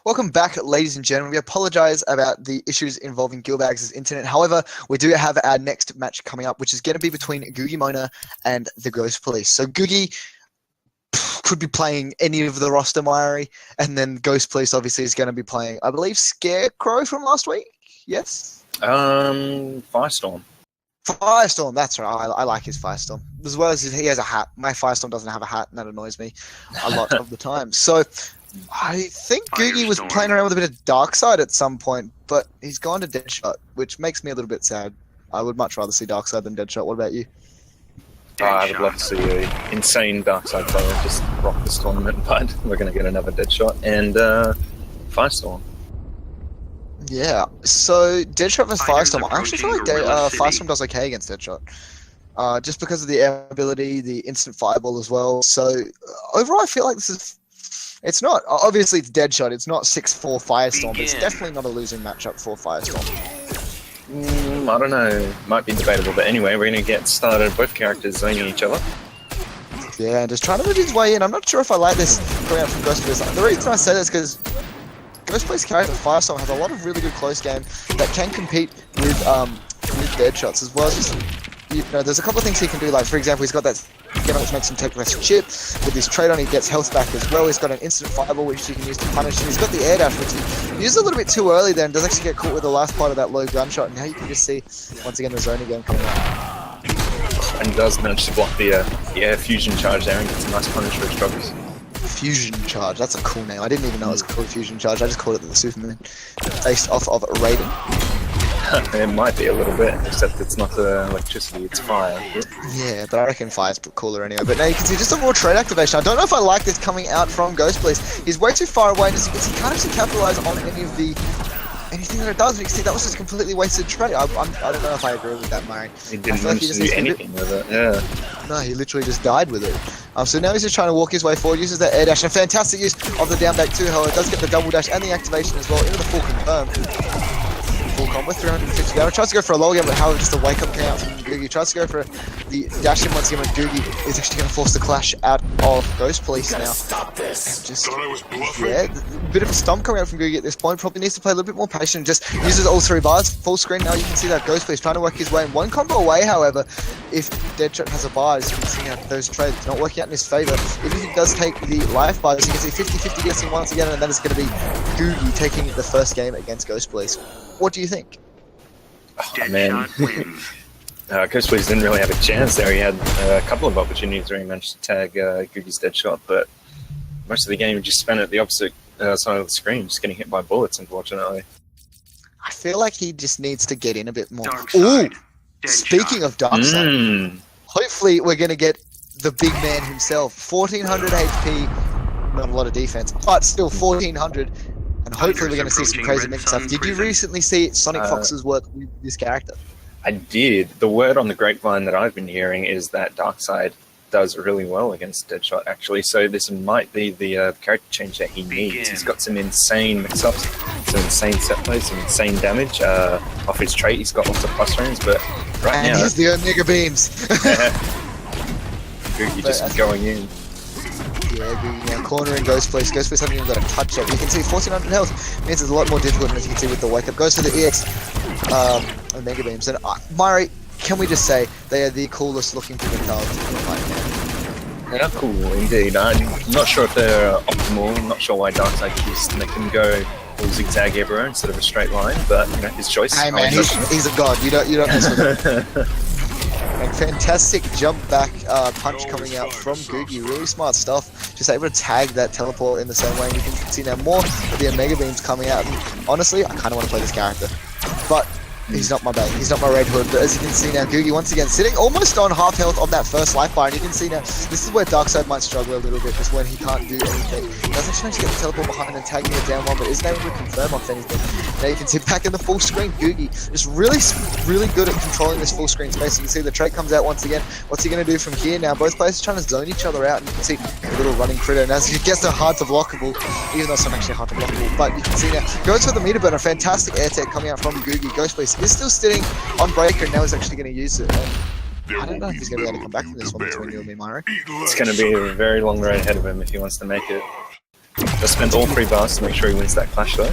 Welcome back, ladies and gentlemen. We apologize about the issues involving Gilbags' internet. However, we do have our next match coming up, which is going to be between Googie Mona and the Ghost Police. So Googie could be playing any of the roster, Myri, and then Ghost Police obviously is going to be playing, I believe, Scarecrow from last week? Yes? Firestorm. Firestorm, that's right. I like his Firestorm. As well as he has a hat. My Firestorm doesn't have a hat, and that annoys me a lot of the time. So I think Googie was playing around with a bit of Darkseid at some point, but he's gone to Deadshot, which makes me a little bit sad. I would much rather see Darkseid than Deadshot. What about you? I would love to see an insane Darkseid player just rock this tournament, but we're going to get another Deadshot and Firestorm. Yeah, so Deadshot vs Firestorm. I actually feel like Firestorm does okay against Deadshot. Just because of the air ability, the instant fireball as well. So overall, I feel like this is... It's not... Obviously, it's Deadshot. It's not 6-4 Firestorm, but it's definitely not a losing matchup for Firestorm. I don't know. Might be debatable, but anyway, we're going to get started. Both characters zoning each other. Yeah, just trying to move his way in. I'm not sure if I like this coming out from Ghost Police. The reason I say that is because Ghost Police character Firestorm has a lot of really good close game that can compete with Deadshots as well. Just, you know, there's a couple of things he can do. Like, for example, he's got that which makes him take less chip. With his trade on, he gets health back as well. He's got an instant fireball which he can use to punish. And he's got the air dash, which he used a little bit too early there and does actually get caught with the last part of that low gunshot. And now you can just see, once again, the zone again coming out. And does manage to block the air fusion charge there and gets a nice punish for his struggles. Fusion charge, that's a cool name. I didn't even know it was called Fusion Charge. I just called it the Superman, based off of Raiden. It might be a little bit, except it's not electricity, it's fire. Yeah, but I reckon fire's cooler anyway. But now you can see just a more trade activation. I don't know if I like this coming out from Ghost Police. He's way too far away, and as you can see, he can't actually capitalize on anything that it does. You can see that was just completely wasted trade. I don't know if I agree with that, Murray. He didn't manage to do anything with it, yeah. No, he literally just died with it. So now he's just trying to walk his way forward, uses that air dash, and fantastic use of the down back too, however. It does get the double dash and the activation as well into the full confirm. Full combo, 350 damage. Tries to go for a low again, but however, just a wake up came out from Googie. Tries to go for the dash in once again, but Googie is actually going to force the clash out of Ghost Police now. Stop this. Just, yeah, a bit of a stomp coming out from Googie at this point. Probably needs to play a little bit more patient. Just uses all three bars. Full screen now. You can see that Ghost Police trying to work his way in one combo away, however. If Deadshot has a bar, as you can see now, those trades not working out in his favor. Even if he does take the life bars, you can see 50-50 guessing once again, and that is going to be Googie taking the first game against Ghost Police. What do you think? Oh, man. Ghost Police didn't really have a chance there. He had a couple of opportunities where he managed to tag Googie's Deadshot, but most of the game he just spent at the opposite side of the screen, just getting hit by bullets, unfortunately. I feel like he just needs to get in a bit more. Ooh! Speaking of Darkseid, hopefully we're going to get the big man himself. 1400 HP, not a lot of defense, but still 1400. And hopefully we're going to see some crazy mix stuff. Did you recently see Sonic Fox's work with this character? I did. The word on the grapevine that I've been hearing is that Darkseid does really well against Deadshot, actually. So this might be the character change that he needs. He's got some insane mix-ups, some insane set plays, some insane damage. Off his trait, he's got lots of plus frames, but right now... And he's the Omega Beams! Googie just going in. Yeah, Googie now cornering Ghost Police. Ghost Police haven't even got a touch yet. You can see 1400 health means it's a lot more difficult, and as you can see with the wake up. Goes to the EX Omega Beams. And Myri, can we just say they are the coolest looking projectiles right now? They are cool indeed. I'm not sure if they're optimal. I'm not sure why Darkseid keeps to make them go all zigzag everywhere instead of a straight line, but you know, his choice. Hey man, he's a god. You don't mess with him. And fantastic jump back punch coming out from Googie. Really smart stuff. Just able to tag that teleport in the same way. And you can see now more of the Omega Beams coming out. And honestly, I kind of want to play this character. But he's not my bait. He's not my Red Hood. But as you can see now, Googie once again sitting almost on half health of that first life bar. And you can see now, this is where Darkseid might struggle a little bit, just when he can't do anything. He doesn't try to get the teleport behind and tagging it down one, but isn't able to confirm off anything. Now you can see back in the full screen, Googie just really good at controlling this full screen space. You can see the trait comes out once again. What's he going to do from here now? Both players are trying to zone each other out, and you can see a little running critter. And as he gets the hard to blockable, even though it's not actually hard to blockable, but you can see now, goes for the meter burner. Fantastic air tech coming out from Googie. Ghost Police is still sitting on breaker, and now he's actually going to use it. And I don't know if he's going to be able to come back from this one between you and me, Myri. It's going to be a very long road ahead of him if he wants to make it. Just spend all 3 bars to make sure he wins that clash though.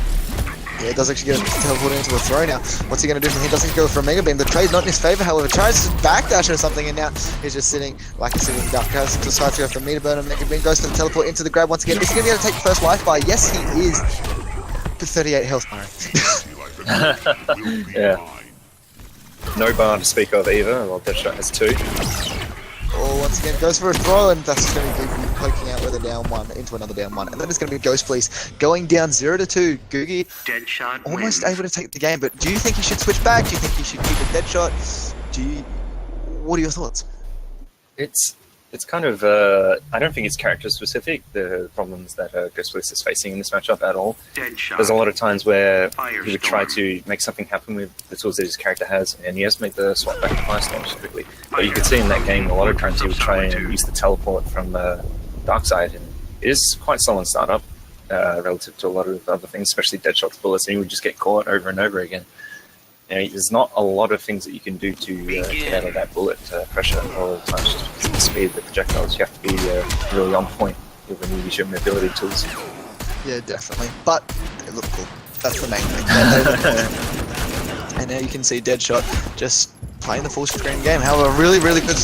Yeah, it does actually get teleported into a throw now. What's he going to do from here? Doesn't go for a Mega Beam. The trade's not in his favor, however. Tries to backdash or something, and now he's just sitting like a sitting duck. Decides to go for a Meter Burn and Mega Beam. Goes to the teleport into the grab once again. Is he going to be able to take the first life bar? Yes, he is. With 38 health, Yeah. No bar to speak of either, while Deadshot has 2. Oh, once again, goes for a throw, and that's going to be Googie poking out with a down 1 into another down 1. And then it's going to be Ghost Police going down 0-2. Googie Deadshot almost wins. able to take the game, but do you think he should switch back? Do you think he should keep a Deadshot? What are your thoughts? It's kind of, I don't think it's character specific, the problems that Ghost Police is facing in this matchup at all. Deadshot. There's a lot of times where Firestorm. he would try to make something happen with the tools that his character has, and he has made the swap back to Firestorm specifically. But you could see in that game, a lot of times he would try and use the teleport from Darkside, and it is quite slow on startup relative to a lot of other things, especially Deadshot's bullets, and he would just get caught over and over again. You know, there's not a lot of things that you can do to get out of that bullet pressure all the time. It's just because of the speed of the projectiles. You have to be really on point when you use your mobility tools. Yeah, definitely. But they look cool. That's the main thing. They look cool. And now you can see Deadshot just playing the full screen game. However, really, really good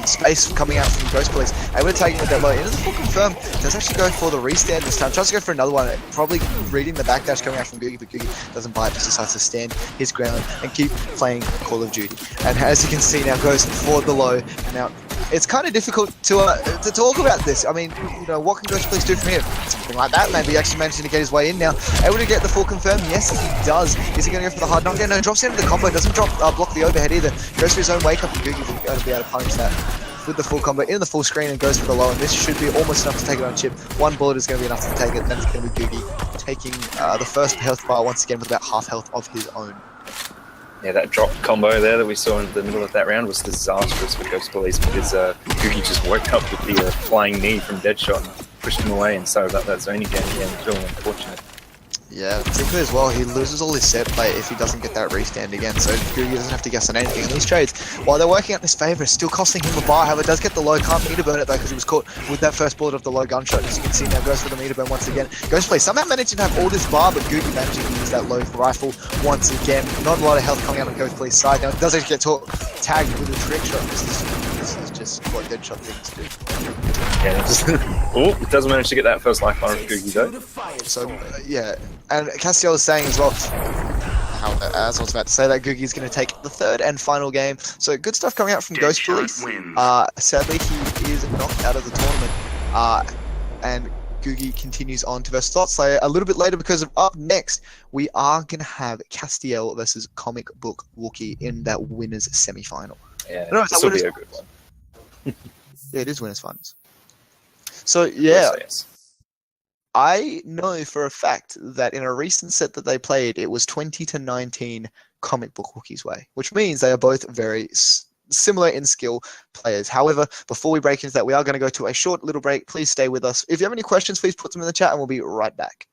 space coming out from Ghost Police. Able to take him with that low. Into the full confirm. Does actually go for the restand this time. Tries to go for another one. Probably reading the backdash coming out from Googie, but Googie doesn't buy it. Just decides to stand his ground and keep playing Call of Duty. And as you can see now, goes for the low. And now it's kind of difficult to talk about this. I mean, you know, what can Ghost Police do from here? Something like that. Maybe actually managing to get his way in now. Able to get the full confirm. Yes, he does. Is he going to go for the hard knockdown? No, drops into the combo. Doesn't block the overhead either. Goes for his own wake up, and Googie's going to be able to punish that with the full combo in the full screen and goes for the low. And this should be almost enough to take it on chip. One bullet is going to be enough to take it. Then it's going to be Googie taking the first health bar once again with about half health of his own. Yeah, that dropped combo there that we saw in the middle of that round was disastrous for Ghost Police because Googie just woke up with the flying knee from Deadshot and pushed him away and started up that zoning game again. It's really unfortunate. Yeah, particularly as well, he loses all his set play if he doesn't get that restand again, so Googie doesn't have to guess on anything. And these trades, while they're working out in his favour, still costing him a bar. However, does get the low, can't meter burn it though because he was caught with that first bullet of the low gunshot. As you can see now, goes for the meter burn once again. Ghost Play somehow managing to have all this bar, but Googie managing to use that low rifle once again. Not a lot of health coming out on Ghost Play's side. Now, it does actually get tagged with a trick shot. This is just what Deadshot things do. Yeah, just it doesn't manage to get that first life bar of Googie though. So, yeah. And Castiel is saying as well, as I was about to say, that Googie is going to take the third and final game. So good stuff coming out from Ghost Police. Sadly, he is knocked out of the tournament. And Googie continues on to versus Thought Slayer a little bit later because of up next, we are going to have Castiel versus Comic Book Wookie in that winners semi-final. Yeah, No, this will be a good one. Yeah, it is winners finals. So, yeah. Yes. I know for a fact that in a recent set that they played, it was 20-19 Comic Book Wookie's way, which means they are both very similar in skill players. However, before we break into that, we are going to go to a short little break. Please stay with us. If you have any questions, please put them in the chat and we'll be right back.